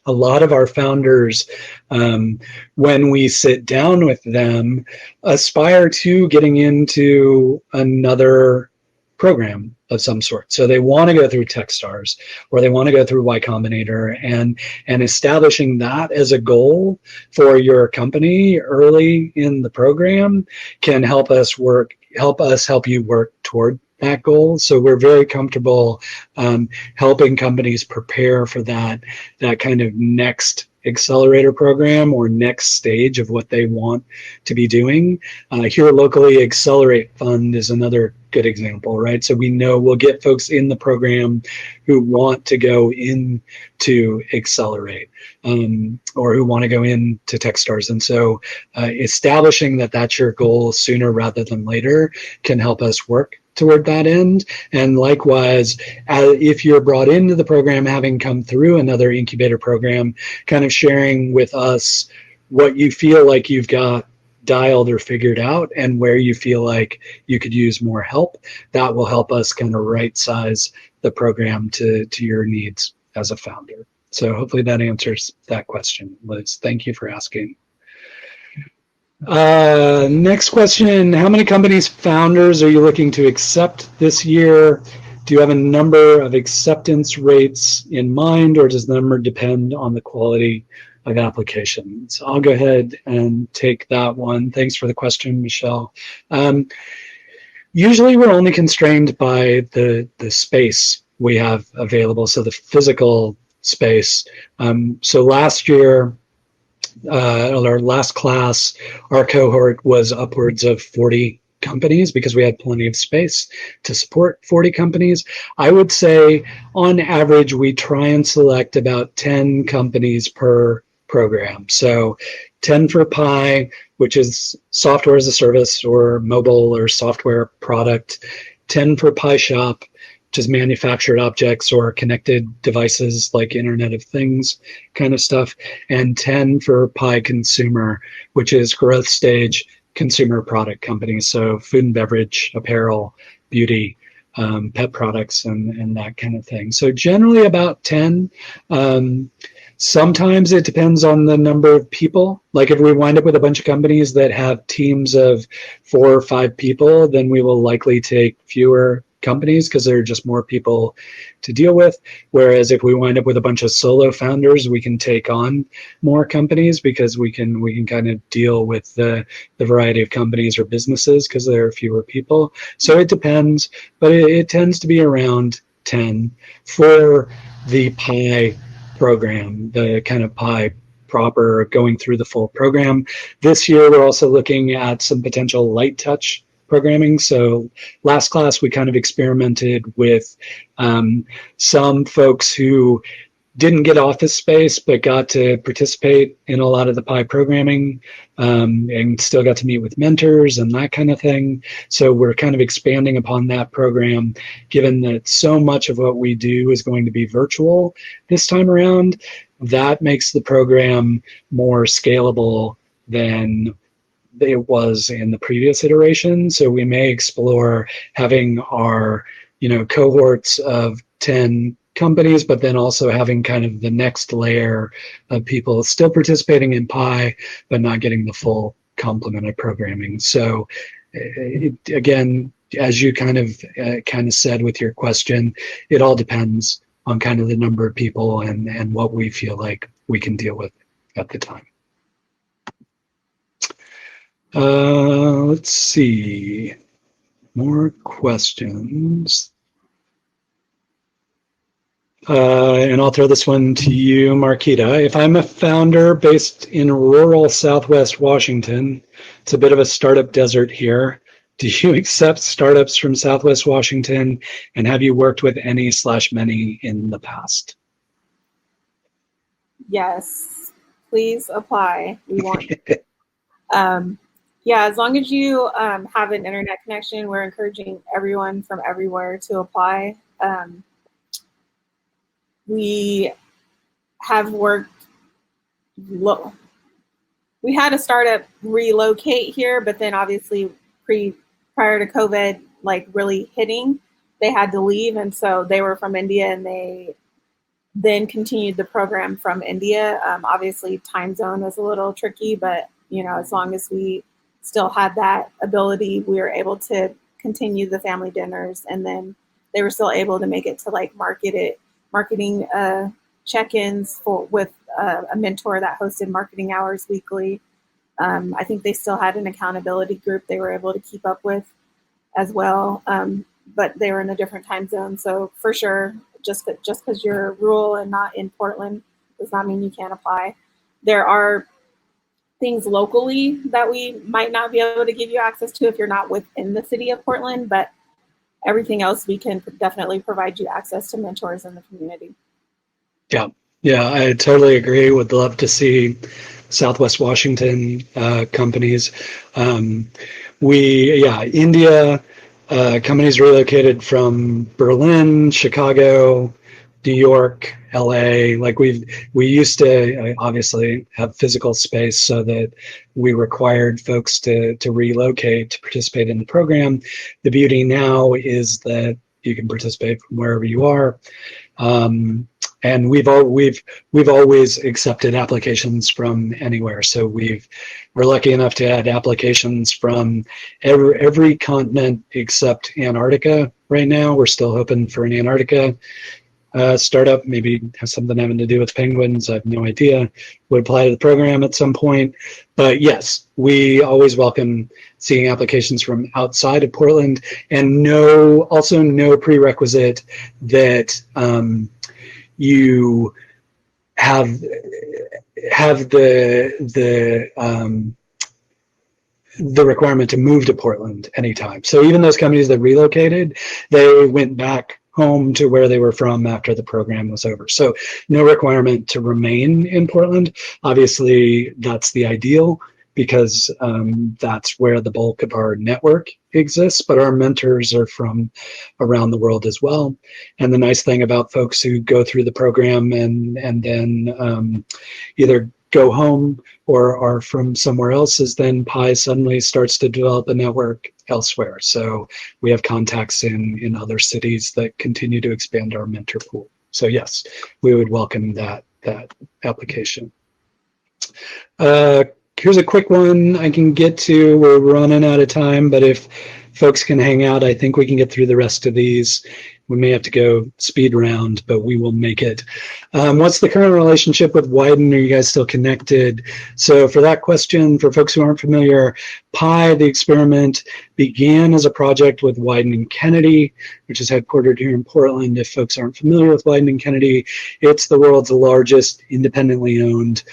Speaker 1: a lot of our founders, when we sit down with them, aspire to getting into another program of some sort. So they want to go through Techstars or they want to go through Y Combinator, and establishing that as a goal for your company early in the program can help us help you work toward that goal. So we're very comfortable helping companies prepare for that kind of next accelerator program or next stage of what they want to be doing. Here locally, Accelerate Fund is another good example, right? So we know we'll get folks in the program who want to go into Accelerate or who want to go into Techstars. And so establishing that that's your goal sooner rather than later can help us work toward that end. And likewise, if you're brought into the program having come through another incubator program, kind of sharing with us what you feel like you've got dialed or figured out and where you feel like you could use more help, that will help us kind of right size the program to your needs as a founder. So hopefully that answers that question, Liz. Thank you for asking. Next question, how many companies founders are you looking to accept this year? Do you have a number of acceptance rates in mind, or does the number depend on the quality of applications? I'll go ahead and take that one. Thanks for the question, Michelle. Usually we're only constrained by the space we have available, so the physical space. So last year, our last class, our cohort was upwards of 40 companies because we had plenty of space to support 40 companies. I would say on average, we try and select about 10 companies per program. So 10 for Pi, which is software as a service or mobile or software product, 10 for Pi Shop, which is manufactured objects or connected devices like Internet of Things kind of stuff, and 10 for Pi Consumer, which is growth stage consumer product companies, so food and beverage, apparel, beauty, pet products, and that kind of thing. So generally about 10. Sometimes it depends on the number of people. Like if we wind up with a bunch of companies that have teams of 4 or 5 people, then we will likely take fewer companies because there are just more people to deal with. Whereas if we wind up with a bunch of solo founders, we can take on more companies because we can kind of deal with the variety of companies or businesses because there are fewer people. So it depends, but it tends to be around 10 for the Pi program, the kind of Pi proper, going through the full program. This year, we're also looking at some potential light touch programming. So last class, we kind of experimented with some folks who didn't get office space, but got to participate in a lot of the Pi programming, and still got to meet with mentors and that kind of thing. So we're kind of expanding upon that program, given that so much of what we do is going to be virtual this time around. That makes the program more scalable than it was in the previous iteration. So we may explore having our, cohorts of 10 companies, but then also having kind of the next layer of people still participating in Pi, but not getting the full complement of programming. So again, as you kind of said with your question, it all depends on kind of the number of people and what we feel like we can deal with at the time. Let's see, more questions. And I'll throw this one to you, Marquita. If I'm a founder based in rural Southwest Washington, it's a bit of a startup desert here. Do you accept startups from Southwest Washington? And have you worked with any/many in the past?
Speaker 2: Yes, please apply. We want yeah, as long as you have an internet connection, we're encouraging everyone from everywhere to apply. We have worked, we had a startup relocate here, but then obviously prior to COVID, like really hitting, they had to leave. And so they were from India, and they then continued the program from India. Obviously time zone was a little tricky, but as long as we still had that ability, we were able to continue the family dinners, and then they were still able to make it to like marketing check-ins with a mentor that hosted marketing hours weekly. I think they still had an accountability group they were able to keep up with as well, but they were in a different time zone. So for sure, just because you're rural and not in Portland does not mean you can't apply. There are things locally that we might not be able to give you access to if you're not within the city of Portland, but everything else we can definitely provide you access to mentors in the community.
Speaker 1: Yeah, I totally agree. Would love to see Southwest Washington companies. India companies relocated from Berlin, Chicago, New York, LA. Like we used to obviously have physical space so that we required folks to relocate to participate in the program. The beauty now is that you can participate from wherever you are. And we've always accepted applications from anywhere. So we're lucky enough to add applications from every continent except Antarctica right now. We're still hoping for an Antarctica startup, maybe has something having to do with penguins. I have no idea. Would apply to the program at some point. But yes, we always welcome seeing applications from outside of Portland, and also no prerequisite that you have the requirement to move to Portland anytime. So even those companies that relocated, they went back home to where they were from after the program was over. So no requirement to remain in Portland. Obviously, that's the ideal, because that's where the bulk of our network exists, but our mentors are from around the world as well. And the nice thing about folks who go through the program and then either go home or are from somewhere else is then Pi suddenly starts to develop a network elsewhere. So we have contacts in other cities that continue to expand our mentor pool. So yes, we would welcome that application. Here's a quick one I can get to. We're running out of time, but if folks can hang out, I think we can get through the rest of these. We may have to go speed round, but we will make it. What's the current relationship with Wyden? Are you guys still connected? So for that question, for folks who aren't familiar, Pi, the experiment, began as a project with Wyden and Kennedy, which is headquartered here in Portland. If folks aren't familiar with Wyden and Kennedy, it's the world's largest independently owned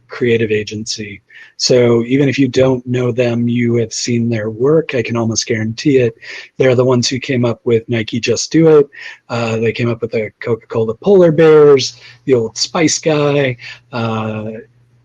Speaker 1: creative agency. So even if you don't know them, you have seen their work. I can almost guarantee it. They're the ones who came up with Nike Just Do it. They came up with the Coca-Cola polar bears, the Old Spice guy.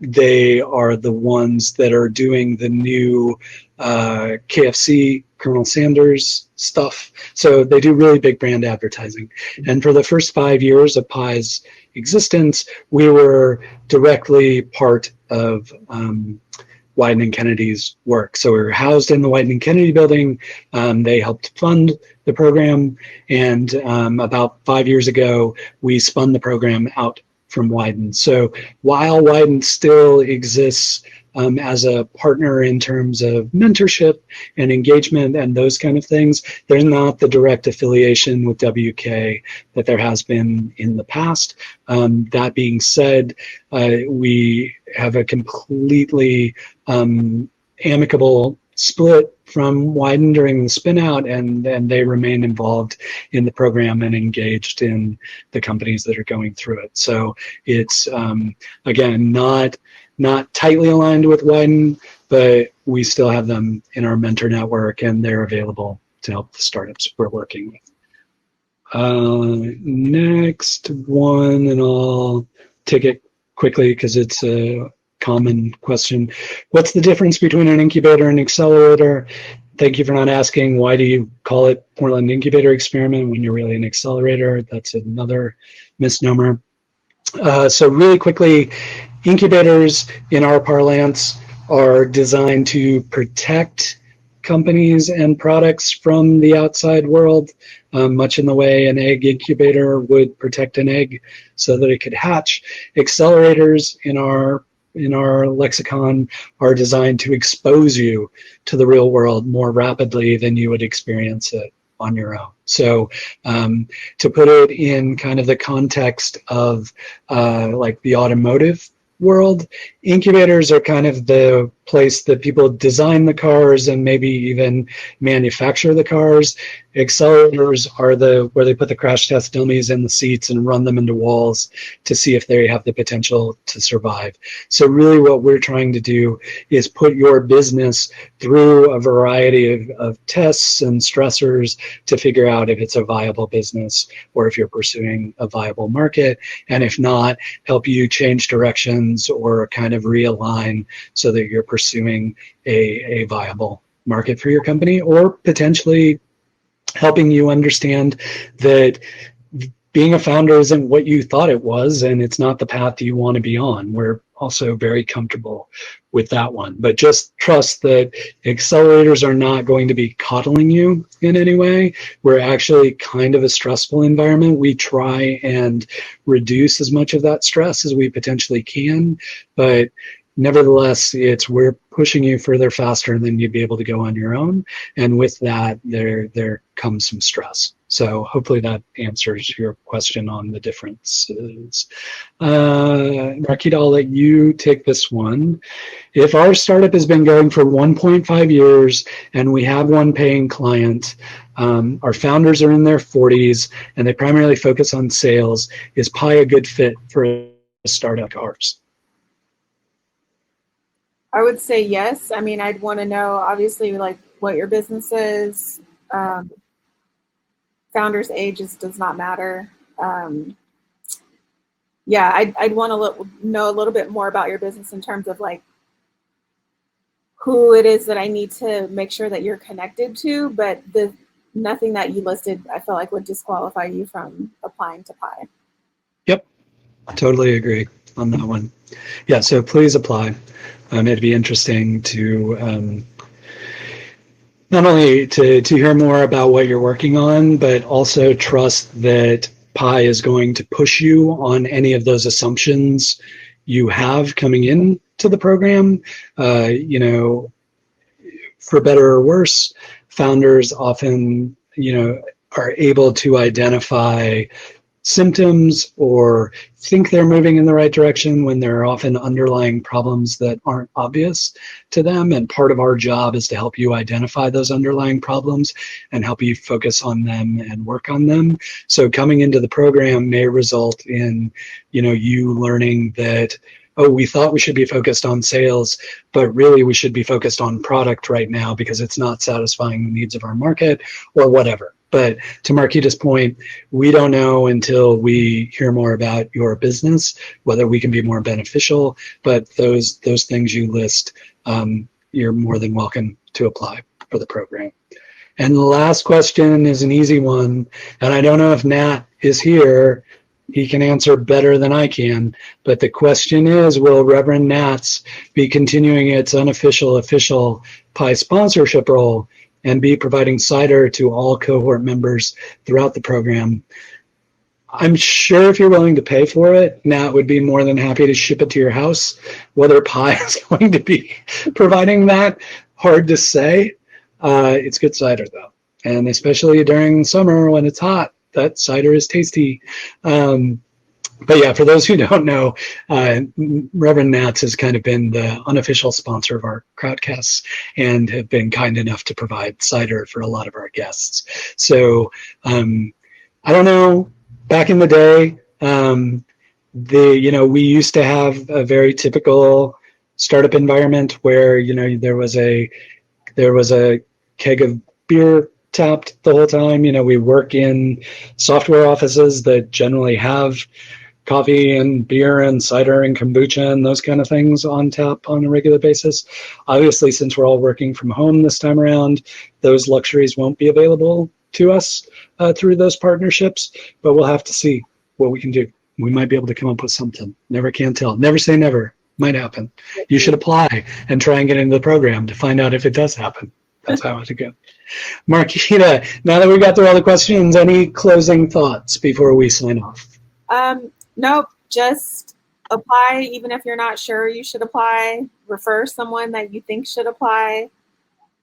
Speaker 1: They are the ones that are doing the new KFC, Colonel Sanders stuff. So they do really big brand advertising. And for the first 5 years of Pi's existence, we were directly part of Wyden and Kennedy's work. So we were housed in the Wyden and Kennedy building. They helped fund the program. And about 5 years ago, we spun the program out from Wyden. So while Wyden still exists as a partner in terms of mentorship and engagement and those kind of things, there's not the direct affiliation with WK that there has been in the past. That being said, we have a completely amicable split from Wyden during the spin out, and they remain involved in the program and engaged in the companies that are going through it. So it's again not tightly aligned with Wyden, but we still have them in our mentor network, and they're available to help the startups we're working with. Next one, and I'll take it quickly because it's a common question. What's the difference between an incubator and accelerator? Thank you for not asking, why do you call it Portland Incubator Experiment when you're really an accelerator? That's another misnomer. So really quickly, incubators in our parlance are designed to protect companies and products from the outside world, much in the way an egg incubator would protect an egg so that it could hatch. Accelerators in our lexicon are designed to expose you to the real world more rapidly than you would experience it on your own. So to put it in kind of the context of like the automotive world, incubators are kind of the place that people design the cars and maybe even manufacture the cars. Accelerators are where they put the crash test dummies in the seats and run them into walls to see if they have the potential to survive. So really what we're trying to do is put your business through a variety of tests and stressors to figure out if it's a viable business or if you're pursuing a viable market, and if not, help you change directions or kind of realign so that you're pursuing a viable market for your company, or potentially helping you understand that being a founder isn't what you thought it was, and it's not the path you want to be on. We're also very comfortable with that one. But just trust that accelerators are not going to be coddling you in any way. We're actually kind of a stressful environment. We try and reduce as much of that stress as we potentially can, but nevertheless, we're pushing you further faster than you'd be able to go on your own. And with that, there comes some stress. So hopefully that answers your question on the differences. Marquita, I'll let you take this one. If our startup has been going for 1.5 years and we have one paying client, our founders are in their 40s and they primarily focus on sales, is Pi a good fit for a startup like ours?
Speaker 2: I would say yes. I mean, I'd want to know, obviously, like what your business is. Founder's age does not matter. Yeah, I'd want to know a little bit more about your business in terms of like who it is that I need to make sure that you're connected to, but nothing that you listed, I feel like would disqualify you from applying to Pi.
Speaker 1: Yep, totally agree on that one. Yeah, so please apply. It'd be interesting to not only to hear more about what you're working on, but also trust that Pi is going to push you on any of those assumptions you have coming into the program. You know, for better or worse, founders often, are able to identify symptoms or think they're moving in the right direction when there are often underlying problems that aren't obvious to them. And part of our job is to help you identify those underlying problems and help you focus on them and work on them. So coming into the program may result in, you learning that, oh, we thought we should be focused on sales, but really we should be focused on product right now because it's not satisfying the needs of our market or whatever. But to Marquita's point, we don't know until we hear more about your business, whether we can be more beneficial. But those things you list, you're more than welcome to apply for the program. And the last question is an easy one, and I don't know if Nat is here. He can answer better than I can, but the question is, will Reverend Nats be continuing its unofficial, official PI sponsorship role and be providing cider to all cohort members throughout the program? I'm sure if you're willing to pay for it, Nat would be more than happy to ship it to your house. Whether PI is going to be providing that, hard to say. It's good cider though, and especially during summer when it's hot, that cider is tasty. But yeah, for those who don't know, Reverend Nats has kind of been the unofficial sponsor of our crowdcasts and have been kind enough to provide cider for a lot of our guests. So I don't know, back in the day, we used to have a very typical startup environment where, there was a keg of beer tapped the whole time. We work in software offices that generally have coffee and beer and cider and kombucha and those kind of things on tap on a regular basis. Obviously, since we're all working from home this time around, those luxuries won't be available to us through those partnerships, but we'll have to see what we can do. We might be able to come up with something. Never can tell. Never say never. Might happen. You should apply and try and get into the program to find out if it does happen. That's how it would go. Marquita, now that we got through all the questions, any closing thoughts before we sign off?
Speaker 2: Nope, just apply. Even if you're not sure you should apply, refer someone that you think should apply.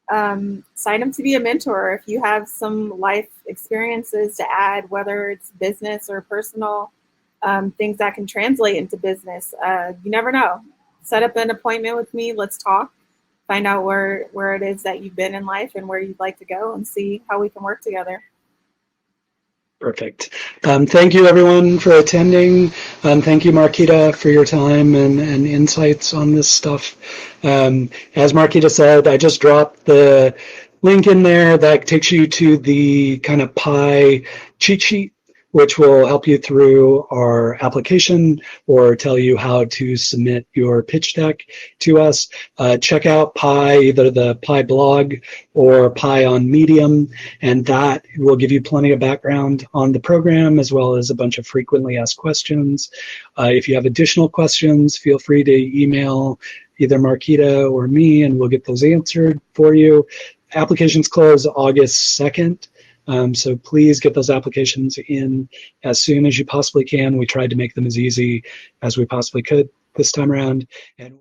Speaker 2: Sign them to be a mentor if you have some life experiences to add, whether it's business or personal, things that can translate into business. You never know. Set up an appointment with me. Let's talk. Find out where it is that you've been in life and where you'd like to go, and see how we can work together.
Speaker 1: Perfect. Thank you, everyone, for attending. Thank you, Marquita, for your time and insights on this stuff. As Marquita said, I just dropped the link in there that takes you to the kind of PI cheat sheet, which will help you through our application or tell you how to submit your pitch deck to us. Check out PI, either the PI blog or PI on Medium, and that will give you plenty of background on the program as well as a bunch of frequently asked questions. If you have additional questions, feel free to email either Marquita or me and we'll get those answered for you. Applications close August 2nd. So please get those applications in as soon as you possibly can. We tried to make them as easy as we possibly could this time around. And